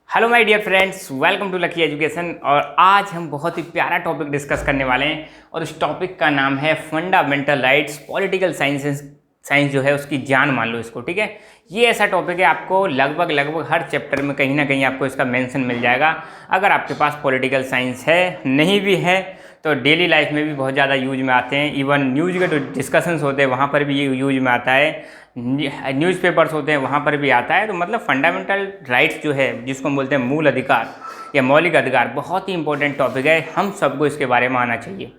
Hello my dear friends, welcome to Lucky Education. और आज हम बहुत ही प्यारा टॉपिक डिस्कस करने वाले हैं और उस टॉपिक का नाम है फंडामेंटल राइट्स। पॉलिटिकल साइंस जो है उसकी जान मान लो इसको, ठीक है। ये ऐसा टॉपिक है, आपको लगभग हर चैप्टर में कहीं ना कहीं आपको इसका मेंशन मिल जाएगा। अगर आपके पास पॉलिटिकल साइंस है, नहीं भी है तो डेली लाइफ में भी बहुत ज़्यादा यूज में आते हैं। इवन न्यूज़ के जो डिस्कशंस होते हैं वहाँ पर भी ये यूज में आता है, न्यूज़पेपर्स होते हैं वहाँ पर भी आता है। तो मतलब फंडामेंटल राइट्स जो है, जिसको हम बोलते हैं मूल अधिकार या मौलिक अधिकार, बहुत ही इंपॉर्टेंट टॉपिक है। हम सबको इसके बारे में आना चाहिए।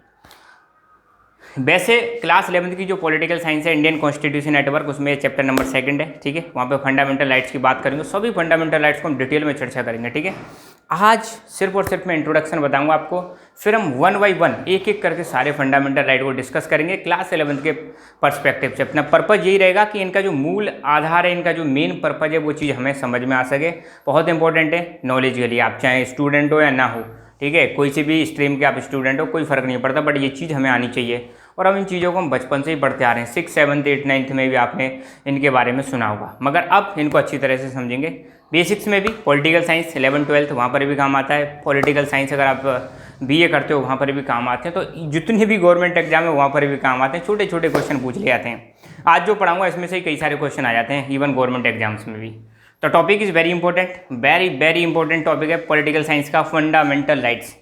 वैसे क्लास 11th की जो पॉलिटिकल साइंस है, इंडियन कॉन्स्टिट्यूशन नेटवर्क, उसमें चैप्टर नंबर 2 है, ठीक है। वहाँ पे फंडामेंटल राइट्स की बात करेंगे, सभी फंडामेंटल राइट्स को हम डिटेल में चर्चा करेंगे, ठीक है। आज सिर्फ और सिर्फ मैं इंट्रोडक्शन बताऊंगा आपको, फिर हम 1 बाय 1 एक एक करके सारे फंडामेंटल राइट को डिस्कस करेंगे क्लास 11th के पर्सपेक्टिव से। अपना पर्पज़ यही रहेगा कि इनका जो मूल आधार है, इनका जो मेन पर्पज़ है, वो चीज़ हमें समझ में आ सके। बहुत इंपॉर्टेंट है नॉलेज के लिए, आप चाहे स्टूडेंट हो या ना हो, ठीक है। कोई सी भी स्ट्रीम के आप स्टूडेंट हो, कोई फ़र्क नहीं पड़ता, बट ये चीज़ हमें आनी चाहिए। और अब इन चीज़ों को हम बचपन से ही पढ़ते आ रहे हैं, 6, 7, 8, 9 में भी आपने इनके बारे में सुना होगा, मगर अब इनको अच्छी तरह से समझेंगे। बेसिक्स में भी पॉलिटिकल साइंस 11, 12 वहाँ पर भी काम आता है। पॉलिटिकल साइंस अगर आप बीए करते हो वहाँ पर भी काम आते हैं। तो जितने भी गवर्नमेंट एग्जाम है वहाँ पर भी काम आते हैं। छोटे छोटे क्वेश्चन पूछ ले जाते हैं। आज जो पढ़ाऊंगा इसमें से कई सारे क्वेश्चन आ जाते हैं, इवन गवर्नमेंट एग्जाम्स में भी। तो topic is very important, very important topic है पॉलिटिकल साइंस का, फंडामेंटल राइट्स।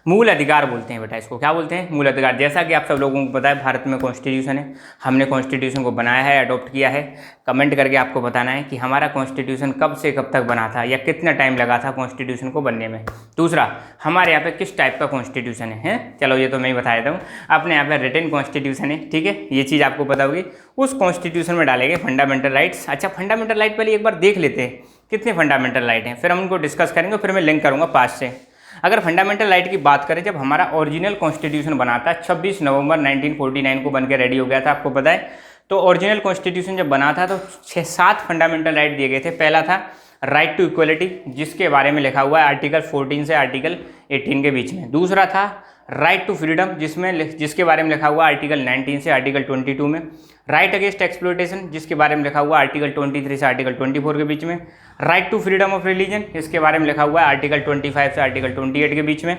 मूल अधिकार बोलते हैं बेटा इसको, क्या बोलते हैं? मूल अधिकार। जैसा कि आप सब लोगों को पता है, भारत में कॉन्स्टिट्यूशन है, हमने कॉन्स्टिट्यूशन को बनाया है, अडॉप्ट किया है। कमेंट करके आपको बताना है कि हमारा कॉन्स्टिट्यूशन कब से कब तक बना था या कितना टाइम लगा था कॉन्स्टिट्यूशन को बनने में। दूसरा, हमारे यहाँ पे किस टाइप का कॉन्स्टिट्यूशन है? चलो ये तो मैं ही बता देता हूँ। अपने यहाँ पे रिटन कॉन्स्टिट्यूशन है, ठीक है, ये चीज़ आपको पता होगी। उस कॉन्स्टिट्यूशन में डालेंगे फंडामेंटल राइट्स। अच्छा, फंडामेंटल राइट पहले एक बार देख लेते हैं कितने फंडामेंटल राइट हैं, फिर हम उनको डिस्कस करेंगे, फिर मैं लिंक करूँगा पास से। अगर फंडामेंटल राइट की बात करें, जब हमारा ओरिजिनल कॉन्स्टिट्यूशन बना था 26 नवंबर 1949 को बन के रेडी हो गया था, आपको पता है। तो ओरिजिनल कॉन्स्टिट्यूशन जब बना था तो 6-7 फंडामेंटल राइट दिए गए थे। पहला था राइट टू इक्वलिटी, जिसके बारे में लिखा हुआ है आर्टिकल 14 से आर्टिकल 18 के बीच में। दूसरा था राइट टू फ्रीडम, जिसके बारे में लिखा हुआ आर्टिकल 19 से आर्टिकल 22 में। राइट अगेंस्ट एक्सप्लॉयटेशन, जिसके बारे में लिखा हुआ आर्टिकल 23 से आर्टिकल 24 के बीच में। Right to freedom of religion, इसके बारे में लिखा हुआ है आर्टिकल 25 से आर्टिकल 28 के बीच में।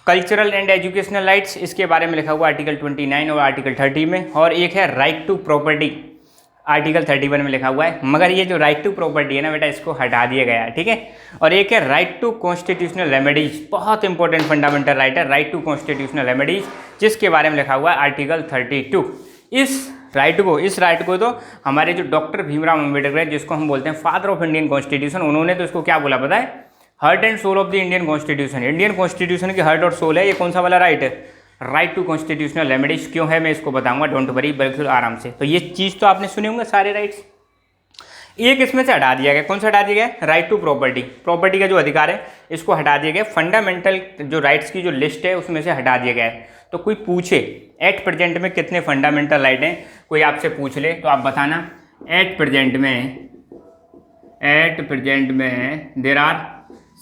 कल्चरल एंड एजुकेशनल राइट्स, इसके बारे में लिखा हुआ आर्टिकल 29 और आर्टिकल 30 में। और एक है राइट टू प्रॉपर्टी, आर्टिकल 31 में लिखा हुआ है, मगर ये जो राइट टू प्रॉपर्टी है ना बेटा, इसको हटा दिया गया है, ठीक है। और एक है राइट टू कॉन्स्टिट्यूशनल रेमेडीज, बहुत इंपॉर्टेंट फंडामेंटल राइट है, राइट टू कॉन्स्टिट्यूशनल रेमेडीज, जिसके बारे में लिखा हुआ है आर्टिकल 32। इस राइट को तो हमारे जो डॉक्टर भीमराव अम्बेडकर है, जिसको हम बोलते हैं फादर ऑफ इंडियन कॉन्स्टिट्यूशन, उन्होंने तो इसको क्या बोला पता है? Heart and soul of the Indian constitution. Indian constitution की हार्ट और सोल है, ये कौन सा वाला राइट है? Right to constitutional remedies. क्यों है मैं इसको बताऊंगा, डोंट वरी, बिल्कुल आराम से। तो ये चीज़ तो आपने सुने होंगे सारे राइट्स। एक इसमें से हटा दिया गया, कौन सा हटा दिया गया? Right to property. प्रॉपर्टी का जो अधिकार है इसको हटा दिया गया। फंडामेंटल जो राइट्स की जो लिस्ट है उसमें से हटा दिया गया है। तो कोई पूछे एट प्रेजेंट में कितने फंडामेंटल राइट हैं, कोई आपसे पूछ ले तो आप बताना एट प्रेजेंट में देयर आर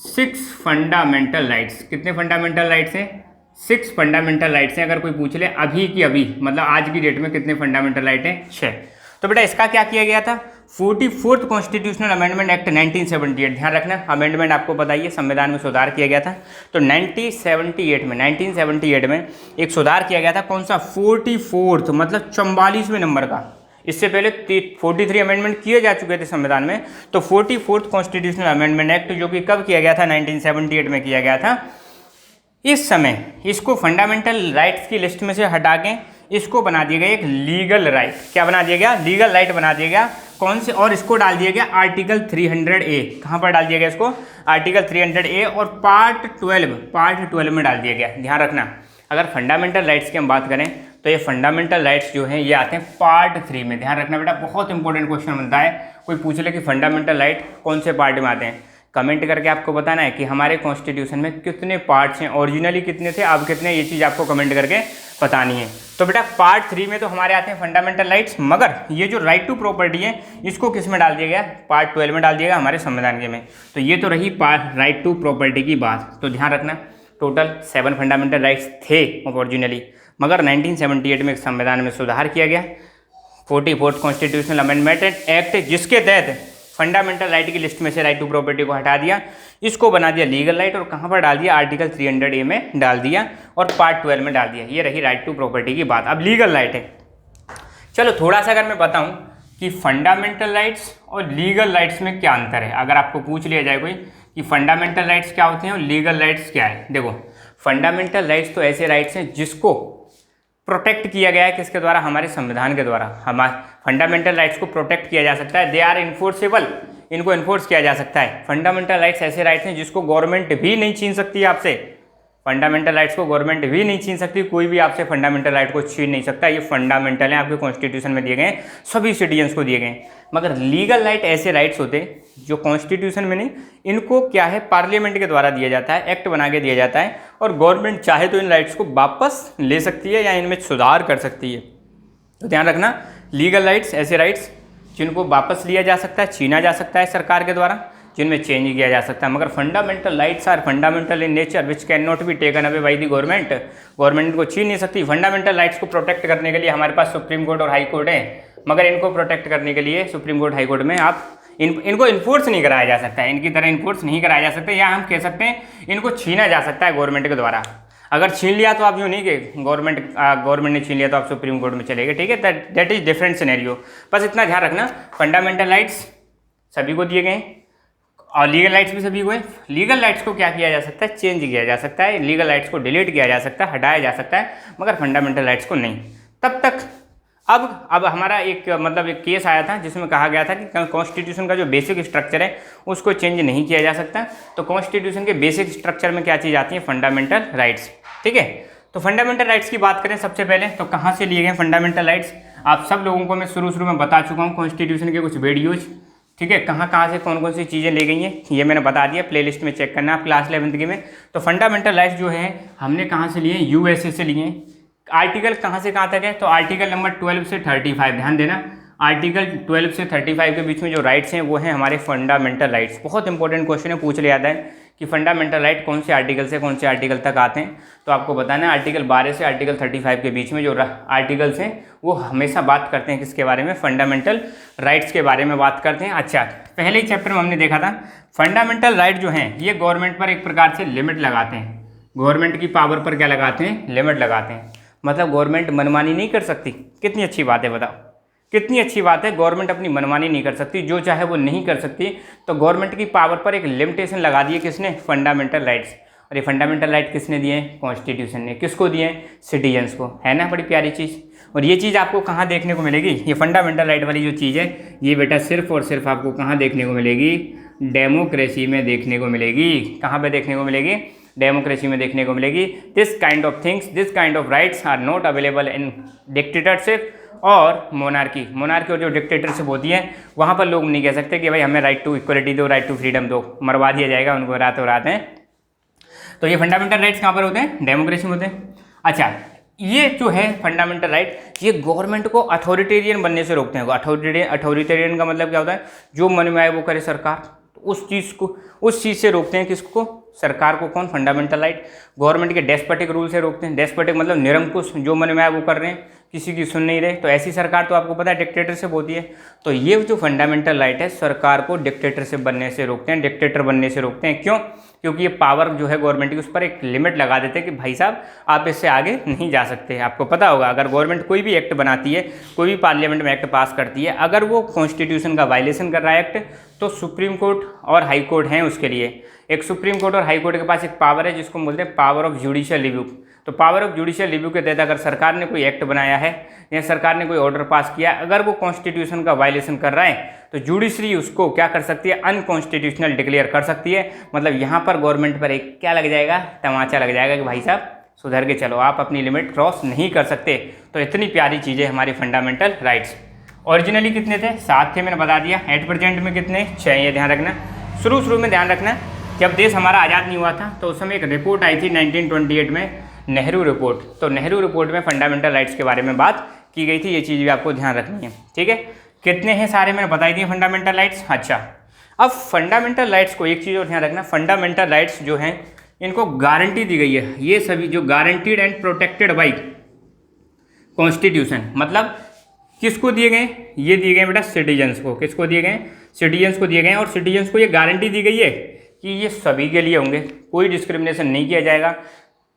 6 फंडामेंटल राइट्स। कितने फंडामेंटल राइट्स हैं? 6 फंडामेंटल राइट्स हैं। अगर कोई पूछ ले अभी की अभी, मतलब आज की डेट में कितने फंडामेंटल राइट हैं? 6। तो बेटा इसका क्या किया गया था? 44th constitutional amendment act 1978। ध्यान रखना, अमेंडमेंट आपको बताइए, संविधान में सुधार किया गया था। तो 1978 में एक सुधार किया गया था, कौन सा? 44th, मतलब 44वें नंबर का। इससे पहले 43 अमेंडमेंट किए जा चुके थे संविधान में। तो 44th कॉन्स्टिट्यूशनल अमेंडमेंट एक्ट, जो कि कब किया गया था? 1978 में किया गया था। इस समय इसको फंडामेंटल राइट्स की लिस्ट में से हटा के इसको बना दिया गया एक लीगल राइट। क्या बना दिया गया? लीगल राइट बना दिया गया। कौन से? और इसको डाल दिया गया आर्टिकल 300A। कहाँ पर डाल दिया गया इसको? आर्टिकल 300A और पार्ट 12 में डाल दिया गया। ध्यान रखना, अगर फंडामेंटल राइट्स की हम बात करें तो ये फंडामेंटल राइट्स जो हैं ये आते हैं पार्ट 3 में। ध्यान रखना बेटा, बहुत इंपॉर्टेंट क्वेश्चन बनता है। कोई पूछ ले कि फंडामेंटल राइट कौन से पार्ट में आते हैं, कमेंट करके आपको बताना है कि हमारे कॉन्स्टिट्यूशन में कितने पार्ट्स हैं, ओरिजिनली कितने थे, अब कितने, ये चीज़ आपको कमेंट करके बतानी है। तो बेटा पार्ट 3 में तो हमारे आते हैं फंडामेंटल राइट्स, मगर ये जो राइट टू प्रॉपर्टी है इसको किस में डाल दिया गया? पार्ट 12 में डाल दिया गया हमारे संविधान के में। तो ये तो रही राइट टू प्रॉपर्टी की बात। तो ध्यान रखना, टोटल 7 फंडामेंटल राइट्स थे ओरिजिनली, मगर 1978 में संविधान में सुधार किया गया। 44th कॉन्स्टिट्यूशनल अमेंडमेंट एक्ट, जिसके तहत फंडामेंटल राइट की लिस्ट में से राइट टू प्रॉपर्टी को हटा दिया, इसको बना दिया लीगल राइट और कहाँ पर डाल दिया, आर्टिकल 300A में डाल दिया और पार्ट 12 में डाल दिया। ये रही राइट टू प्रॉपर्टी की बात। अब लीगल राइट है। चलो थोड़ा सा अगर मैं बताऊं कि फंडामेंटल राइट्स और लीगल राइट्स में क्या अंतर है, अगर आपको पूछ लिया जाए कोई कि फंडामेंटल राइट्स क्या होते हैं और लीगल राइट्स क्या है। देखो फंडामेंटल राइट्स तो ऐसे राइट्स हैं जिसको प्रोटेक्ट किया गया है, किसके द्वारा, हमारे संविधान के द्वारा। हमारे फंडामेंटल राइट्स को प्रोटेक्ट किया जा सकता है, दे आर इन्फोर्सेबल, इनको इन्फोर्स किया जा सकता है। फंडामेंटल राइट्स ऐसे राइट्स हैं जिसको गवर्नमेंट भी नहीं छीन सकती है आपसे। फंडामेंटल राइट्स को गवर्नमेंट भी नहीं छीन सकती, कोई भी आपसे फंडामेंटल राइट को छीन नहीं सकता। ये फंडामेंटल हैं, आपके कॉन्स्टिट्यूशन में दिए गए हैं, सभी सिटीजन्स को दिए गए हैं। मगर लीगल राइट ऐसे राइट्स होते हैं जो कॉन्स्टिट्यूशन में नहीं, इनको क्या है पार्लियामेंट के द्वारा दिया जाता है, एक्ट बना के दिया जाता है और गवर्नमेंट चाहे तो इन राइट्स को वापस ले सकती है या इनमें सुधार कर सकती है। तो ध्यान रखना, लीगल राइट्स ऐसे राइट्स जिनको वापस लिया जा सकता है, छीना जा सकता है सरकार के द्वारा, जिनमें चेंज किया जा सकता है। मगर fundamental rights are fundamental in nature which can not be taken away by the government. Government इनको छीन नहीं सकती। फंडामेंटल राइट्स को प्रोटेक्ट करने के लिए हमारे पास सुप्रीम कोर्ट और हाई कोर्ट है, मगर इनको प्रोटेक्ट करने के लिए सुप्रीम कोर्ट हाई कोर्ट में आप इनको इन्फोर्स नहीं कराया जा सकता है, इनकी तरह इन्फोर्स नहीं कराया जा सकता, या हम कह सकते हैं इनको छीना जा सकता है गवर्नमेंट के द्वारा। अगर छीन लिया तो आप यूँ नहीं कि गवर्नमेंट ने छीन लिया तो आप सुप्रीम कोर्ट में चले गए, ठीक है, दैट इज डिफरेंट सिनेरियो। बस इतना ध्यान रखना, फंडामेंटल राइट्स सभी को दिए गए और लीगल राइट्स भी सभी को है। लीगल राइट्स को क्या किया जा सकता है, चेंज किया जा सकता है, लीगल राइट्स को डिलीट किया जा सकता है, हटाया जा सकता है, मगर फंडामेंटल राइट्स को नहीं। तब तक अब हमारा एक केस आया था जिसमें कहा गया था कि कॉन्स्टिट्यूशन का जो बेसिक स्ट्रक्चर है उसको चेंज नहीं किया जा सकता। तो कॉन्स्टिट्यूशन के बेसिक स्ट्रक्चर में क्या चीज़ आती है, फंडामेंटल राइट्स, ठीक है। तो फंडामेंटल राइट्स की बात करें सबसे पहले तो कहाँ से लिए गए फंडामेंटल राइट्स, आप सब लोगों को मैं शुरू में बता चुका हूँ कॉन्स्टिट्यूशन के कुछ वीडियोज, ठीक है, कहाँ से कौन कौन सी चीज़ें ले गई हैं ये मैंने बता दिया, प्लेलिस्ट में चेक करना आप क्लास 11वीं की में। तो फंडामेंटल राइट्स जो है हमने कहाँ से लिए, यूएसए से लिए। आर्टिकल कहाँ से कहाँ तक है, तो आर्टिकल नंबर 12 से 35, ध्यान देना, आर्टिकल 12 से 35 के बीच में जो राइट्स हैं वो हैं हमारे फंडामेंटल राइट्स। बहुत इंपॉर्टेंट क्वेश्चन है, पूछ लिया जाता है कि फंडामेंटल राइट कौन से आर्टिकल से कौन से आर्टिकल तक आते हैं। तो आपको बताना है आर्टिकल 12 से आर्टिकल 35 के बीच में जो आर्टिकल्स हैं वो हमेशा बात करते हैं किसके बारे में, फंडामेंटल राइट्स के बारे में बात करते हैं। अच्छा, पहले ही चैप्टर में हमने देखा था फंडामेंटल राइट जो हैं ये गवर्नमेंट पर एक प्रकार से लिमिट लगाते हैं, गवर्नमेंट की पावर पर क्या लगाते हैं, लिमिट लगाते हैं। मतलब गवर्नमेंट मनमानी नहीं कर सकती। कितनी अच्छी बात है, बताओ कितनी अच्छी बात है, गवर्नमेंट अपनी मनमानी नहीं कर सकती, जो चाहे वो नहीं कर सकती। तो गवर्नमेंट की पावर पर एक लिमिटेशन लगा दी है किसने, फंडामेंटल राइट्स। और ये फंडामेंटल राइट किसने दिए हैं, कॉन्स्टिट्यूशन ने। किसको दिए हैं, सिटीजन्स को, है ना, बड़ी प्यारी चीज़। और ये चीज़ आपको कहाँ देखने को मिलेगी, ये फंडामेंटल राइट वाली जो चीज़ है ये बेटा सिर्फ और सिर्फ आपको कहाँ देखने को मिलेगी, डेमोक्रेसी में देखने को मिलेगी। कहाँ पे देखने को मिलेगी, डेमोक्रेसी में देखने को मिलेगी। This kind of things, this kind of rights are not available in dictatorship और मोनार्की। मोनार्की और जो डिक्टेटरशिप होती है वहाँ पर लोग नहीं कह सकते कि भाई हमें राइट टू इक्वलिटी दो, राइट टू फ्रीडम दो, मरवा दिया जाएगा उनको रातों रात हैं। तो ये फंडामेंटल राइट्स कहाँ पर होते हैं, डेमोक्रेसी में होते हैं। अच्छा, ये जो है फंडामेंटल राइट ये गवर्नमेंट को अथॉरिटेरियन बनने से रोकते हैं। अथॉरिटेरियन का मतलब क्या होता है, जो मन में आए वो करे सरकार, तो उस चीज़ से रोकते हैं किसको, सरकार को। कौन, फंडामेंटल राइट। गवर्नमेंट के डेस्पोटिक रूल से रोकते हैं। डेस्पोटिक मतलब निरंकुश, जो मन में आए वो कर रहे हैं, किसी की सुन नहीं रहे। तो ऐसी सरकार तो आपको पता है डिक्टेटरशिप होती है। तो ये जो फंडामेंटल राइट है सरकार को डिक्टेटरशिप बनने से रोकते हैं, डिक्टेटर बनने से रोकते हैं। क्यों, क्योंकि ये पावर जो है गवर्नमेंट की उस पर एक लिमिट लगा देते हैं कि भाई साहब आप इससे आगे नहीं जा सकते। आपको पता होगा अगर गवर्नमेंट कोई भी एक्ट बनाती है, कोई भी पार्लियामेंट में एक्ट पास करती है, अगर वो कॉन्स्टिट्यूशन का वायलेशन कर रहा है एक्ट, तो सुप्रीम कोर्ट और हाई कोर्ट हैं उसके लिए। एक सुप्रीम कोर्ट और हाई कोर्ट के पास एक पावर है जिसको बोलते हैं पावर ऑफ जुडिशियल रिव्यू। तो पावर ऑफ जुडिशियल रिव्यू के तहत अगर सरकार ने कोई एक्ट बनाया है या सरकार ने कोई ऑर्डर पास किया, अगर वो कॉन्स्टिट्यूशन का वायलेशन कर रहा है तो जुडिशरी उसको क्या कर सकती है, अनकॉन्स्टिट्यूशनल डिक्लेयर कर सकती है। मतलब यहाँ पर गवर्नमेंट पर एक क्या लग जाएगा, तमाचा लग जाएगा कि भाई साहब सुधर के चलो, आप अपनी लिमिट क्रॉस नहीं कर सकते। तो इतनी प्यारी चीज़ें हमारी फंडामेंटल राइट्स। ओरिजिनली कितने थे, 7 थे, मैंने बता दिया। एट प्रेजेंट में कितने, 6। ये ध्यान रखना, शुरू में ध्यान रखना। जब देश हमारा आज़ाद नहीं हुआ था तो उस समय एक रिपोर्ट आई थी 1928 में, नेहरू रिपोर्ट। तो नेहरू रिपोर्ट में फंडामेंटल राइट्स के बारे में बात की गई थी। ये चीज़ भी आपको ध्यान रखनी है, ठीक है। कितने हैं सारे मैंने बताई दी फंडामेंटल राइट्स। अच्छा, अब फंडामेंटल राइट्स को एक चीज़ और ध्यान रखना, फंडामेंटल राइट्स जो हैं इनको गारंटी दी गई है। ये सभी जो guaranteed and protected by constitution, मतलब किसको दिए गए, ये दिए गए बेटा सिटीजन्स को। किसको दिए गए, सिटीजन्स को दिए गए हैं और सिटीजन्स को ये गारंटी दी गई है कि ये सभी के लिए होंगे, कोई डिस्क्रिमिनेशन नहीं किया जाएगा,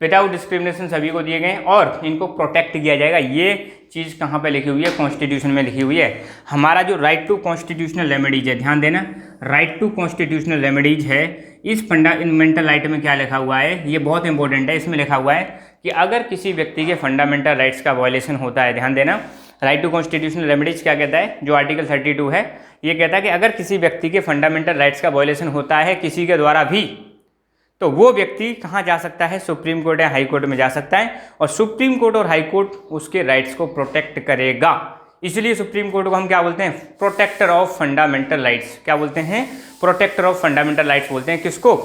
विदाउट डिस्क्रिमिनेशन सभी को दिए गए हैं और इनको प्रोटेक्ट किया जाएगा। ये चीज़ कहाँ पे लिखी हुई है? कॉन्स्टिट्यूशन में लिखी हुई है। हमारा जो राइट टू कॉन्स्टिट्यूशनल रेमेडीज है, ध्यान देना, राइट टू कॉन्स्टिट्यूशनल रेमेडीज है, इस फंडामेंटल राइट में क्या लिखा हुआ है, ये बहुत इंपॉर्टेंट है। इसमें लिखा हुआ है कि अगर किसी व्यक्ति के फंडामेंटल राइट्स का वायलेशन होता है, ध्यान देना, राइट टू कॉन्स्टिट्यूशनल रेमेडीज क्या कहता है, जो आर्टिकल 32 है, ये कहता है कि अगर किसी व्यक्ति के फंडामेंटल राइट्स का वायलेशन होता है किसी के द्वारा भी, तो वो व्यक्ति कहाँ जा सकता है? सुप्रीम कोर्ट या हाई कोर्ट में जा सकता है और सुप्रीम कोर्ट और हाई कोर्ट उसके राइट्स को प्रोटेक्ट करेगा। इसलिए सुप्रीम कोर्ट को हम क्या बोलते हैं? Protector of fundamental rights. क्या बोलते हैं? प्रोटेक्टर ऑफ फंडामेंटल राइट्स बोलते हैं। किसको?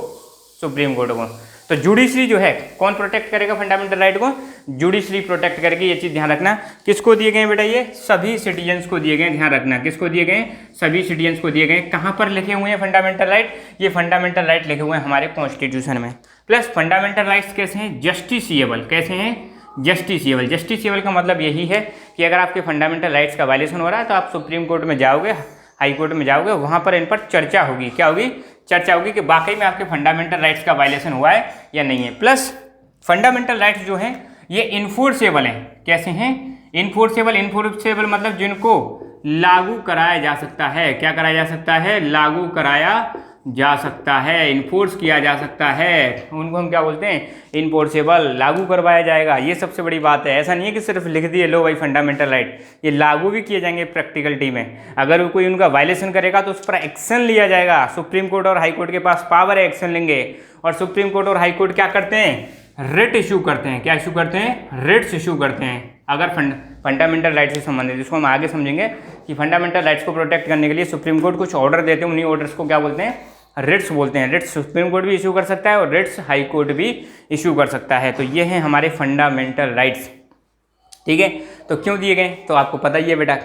सुप्रीम कोर्ट को। तो जुडिशरी जो है, कौन प्रोटेक्ट करेगा फंडामेंटल राइट को? जुडिशरी प्रोटेक्ट करेगी। ये चीज़ ध्यान रखना। किसको दिए गए बेटा? ये सभी सिटीजन्स को दिए गए। ध्यान रखना, किसको दिए गए? सभी सिटीजन्स को दिए गए। कहाँ पर लिखे हुए हैं फंडामेंटल राइट? ये फंडामेंटल राइट लिखे हुए हैं हमारे कॉन्स्टिट्यूशन में। प्लस फंडामेंटल राइट्स कैसे हैं? जस्टिसिएबल। कैसे हैं? जस्टिसिएबल। जस्टिसिएबल का मतलब यही है कि अगर आपके फंडामेंटल राइट्स का वायलेशन हो रहा है तो आप सुप्रीम कोर्ट में जाओगे, हाई कोर्ट में जाओगे, वहाँ पर इन पर चर्चा होगी। क्या होगी? चर्चा होगी कि वाकई में आपके फंडामेंटल राइट्स का वायलेशन हुआ है या नहीं है। प्लस फंडामेंटल राइट्स जो हैं ये इन्फोर्सेबल हैं। कैसे हैं? इन्फोर्सेबल। इन्फोर्सेबल मतलब जिनको लागू कराया जा सकता है। क्या कराया जा सकता है? लागू कराया जा सकता है, इन्फोर्स किया जा सकता है, उनको हम क्या बोलते हैं? इन्फोर्सेबल। लागू करवाया जाएगा, ये सबसे बड़ी बात है। ऐसा नहीं है कि सिर्फ लिख दिए लो भाई फंडामेंटल राइट, ये लागू भी किए जाएंगे प्रैक्टिकलिटी में। अगर कोई उनका वायलेशन करेगा तो उस पर एक्शन लिया जाएगा। सुप्रीम कोर्ट और हाई कोर्ट के पास पावर है, एक्शन लेंगे। और सुप्रीम कोर्ट और हाई कोर्ट क्या करते हैं? रिट इशू करते हैं। क्या इशू करते हैं? रिट्स इशू करते हैं। अगर फंडामेंटल राइट से संबंधित, जिसको हम आगे समझेंगे कि फंडामेंटल राइट्स को प्रोटेक्ट करने के लिए सुप्रीम कोर्ट कुछ ऑर्डर देते हैं, उन्हीं ऑर्डर्स को क्या बोलते हैं? रिट्स बोलते हैं। रिट्स सुप्रीम कोर्ट भी इशू कर सकता है और रिट्स हाई कोर्ट भी इशू कर सकता है। तो ये हैं हमारे फंडामेंटल राइट्स। ठीक है, तो क्यों दिए गए? तो आपको पता ही है बेटा,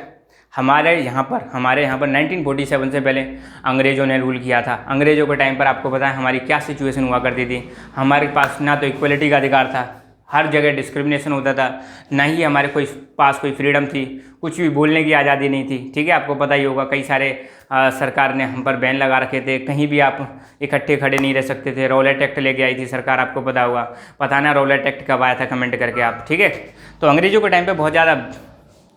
हमारे यहाँ पर 1947 से पहले अंग्रेज़ों ने रूल किया था। अंग्रेज़ों के टाइम पर आपको पता है हमारी क्या सिचुएशन हुआ करती थी। हमारे पास ना तो इक्वलिटी का अधिकार था, हर जगह डिस्क्रिमिनेशन होता था, ना ही हमारे पास कोई फ्रीडम थी, कुछ भी बोलने की आज़ादी नहीं थी। ठीक है, आपको पता ही होगा कई सारे सरकार ने हम पर बैन लगा रखे थे, कहीं भी आप इकट्ठे खड़े नहीं रह सकते थे। रॉलेट एक्ट लेके आई थी सरकार, आपको पता होगा। पता ना रॉलेट एक्ट कब आया था, कमेंट करके आप। ठीक है, तो अंग्रेज़ों के टाइम पर बहुत ज़्यादा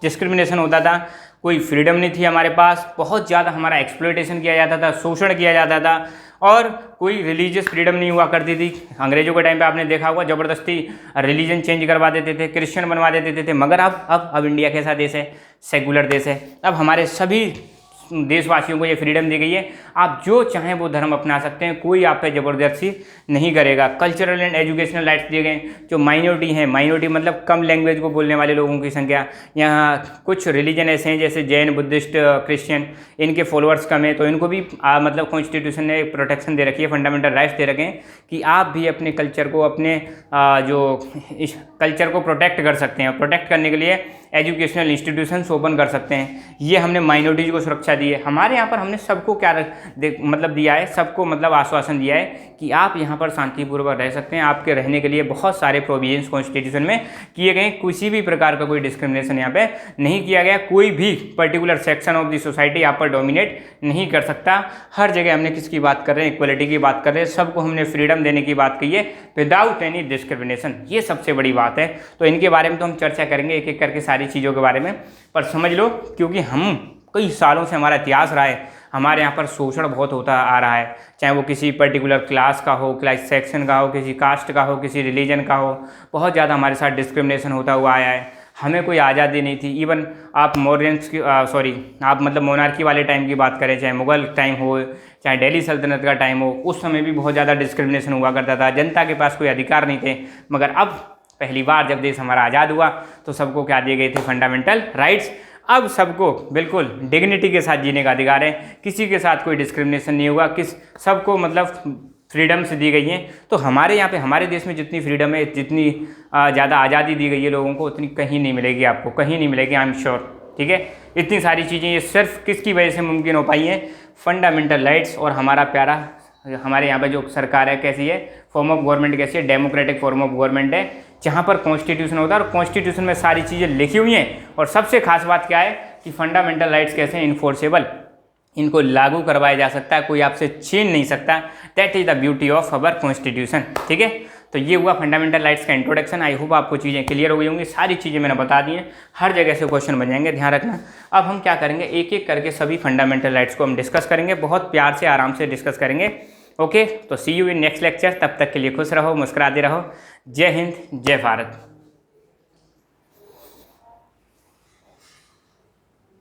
डिस्क्रिमिनेशन होता था, कोई फ्रीडम नहीं थी हमारे पास, बहुत ज़्यादा हमारा एक्सप्लॉयटेशन किया जाता था, शोषण किया जाता था और कोई रिलीजियस फ्रीडम नहीं हुआ करती थी। अंग्रेज़ों के टाइम पे आपने देखा होगा ज़बरदस्ती रिलीजन चेंज करवा देते थे, क्रिश्चियन बनवा देते थे। मगर अब इंडिया कैसा देश है? सेकुलर देश है। अब हमारे सभी देशवासियों को ये फ्रीडम दी गई है, आप जो चाहें वो धर्म अपना सकते हैं, कोई आप पे ज़बरदस्ती नहीं करेगा। कल्चरल एंड एजुकेशनल राइट्स दिए गए। जो माइनॉरिटी हैं, माइनॉरिटी मतलब कम लैंग्वेज को बोलने वाले लोगों की संख्या, यहाँ कुछ रिलीजन ऐसे हैं जैसे जैन, बुद्धिस्ट, क्रिश्चियन, इनके फॉलोअर्स कम है, तो इनको भी मतलब कॉन्स्टिट्यूशन ने प्रोटेक्शन दे रखी है, फंडामेंटल राइट्स दे रखे हैं कि आप भी अपने कल्चर को, अपने जो इस कल्चर को प्रोटेक्ट कर सकते हैं। प्रोटेक्ट करने के लिए एजुकेशनल इंस्टीट्यूशंस ओपन कर सकते हैं। ये हमने माइनॉरिटीज़ को सुरक्षा दी है। हमारे यहाँ पर हमने सबको क्या मतलब दिया है, सबको मतलब आश्वासन दिया है कि आप यहाँ पर शांतिपूर्वक रह सकते हैं। आपके रहने के लिए बहुत सारे प्रोविजंस कॉन्स्टिट्यूशन में किए गए। किसी भी प्रकार का कोई डिस्क्रिमिनेशन यहाँ पे नहीं किया गया। कोई भी particular section of the society यहाँ पर डोमिनेट नहीं कर सकता। हर जगह हमने किसकी बात कर रहे हैं? इक्वलिटी की बात कर रहे हैं। सबको हमने फ्रीडम देने की बात कही है विदाउट एनी डिस्क्रिमिनेशन। ये सबसे बड़ी बात है। तो इनके बारे में तो हम चर्चा करेंगे एक एक करके सारी चीज़ों के बारे में, पर समझ लो क्योंकि हम कई सालों से हमारा इतिहास रहा है, हमारे यहाँ पर शोषण बहुत होता आ रहा है, चाहे वो किसी पर्टिकुलर क्लास का हो, क्लास सेक्शन का हो, किसी कास्ट का हो, किसी रिलीजन का हो, बहुत ज़्यादा हमारे साथ डिस्क्रिमिनेशन होता हुआ आया है। हमें कोई आज़ादी नहीं थी। इवन आप आप मतलब मोनार्की वाले टाइम की बात करें, चाहे मुग़ल टाइम हो, चाहे दिल्ली सल्तनत का टाइम हो, उस समय भी बहुत ज़्यादा डिस्क्रिमिनेशन हुआ करता था। जनता के पास कोई अधिकार नहीं थे। मगर अब पहली बार जब देश हमारा आज़ाद हुआ तो सबको क्या दिए गए थे? Fundamental rights. अब सबको बिल्कुल डिग्निटी के साथ जीने का अधिकार है, किसी के साथ कोई डिस्क्रिमिनेशन नहीं होगा, सबको मतलब फ्रीडम से दी गई हैं। तो हमारे यहाँ पे, हमारे देश में जितनी फ्रीडम है, जितनी ज़्यादा आज़ादी दी गई है लोगों को, उतनी कहीं नहीं मिलेगी आपको, कहीं नहीं मिलेगी, आई एम श्योर। ठीक है, इतनी सारी चीज़ें ये सिर्फ किसकी वजह से मुमकिन हो पाई हैं? Fundamental rights. और हमारा प्यारा हमारे यहाँ पे जो सरकार है कैसी है? फॉर्म ऑफ गवर्नमेंट कैसी है? डेमोक्रेटिक फॉर्म ऑफ गवर्नमेंट है, जहाँ पर कॉन्स्टिट्यूशन होता है और कॉन्स्टिट्यूशन में सारी चीज़ें लिखी हुई हैं। और सबसे खास बात क्या है कि फंडामेंटल राइट्स कैसे हैं? इन्फोर्सेबल। इनको लागू करवाया जा सकता है, कोई आपसे छीन नहीं सकता। That is the beauty of our constitution. ठीक है, तो ये हुआ फंडामेंटल राइट्स का इंट्रोडक्शन। आई होप आपको चीज़ें क्लियर हो गई होंगी। सारी चीज़ें मैंने बता दी हैं, हर जगह से क्वेश्चन बन जाएंगे, ध्यान रखना। अब हम क्या करेंगे, एक एक करके सभी फंडामेंटल राइट्स को हम डिस्कस करेंगे, बहुत प्यार से आराम से डिस्कस करेंगे। ओके, तो सी यू इन नेक्स्ट लेक्चर। तब तक के लिए खुश रहो, मुस्कुराते रहो। जय हिंद, जय भारत।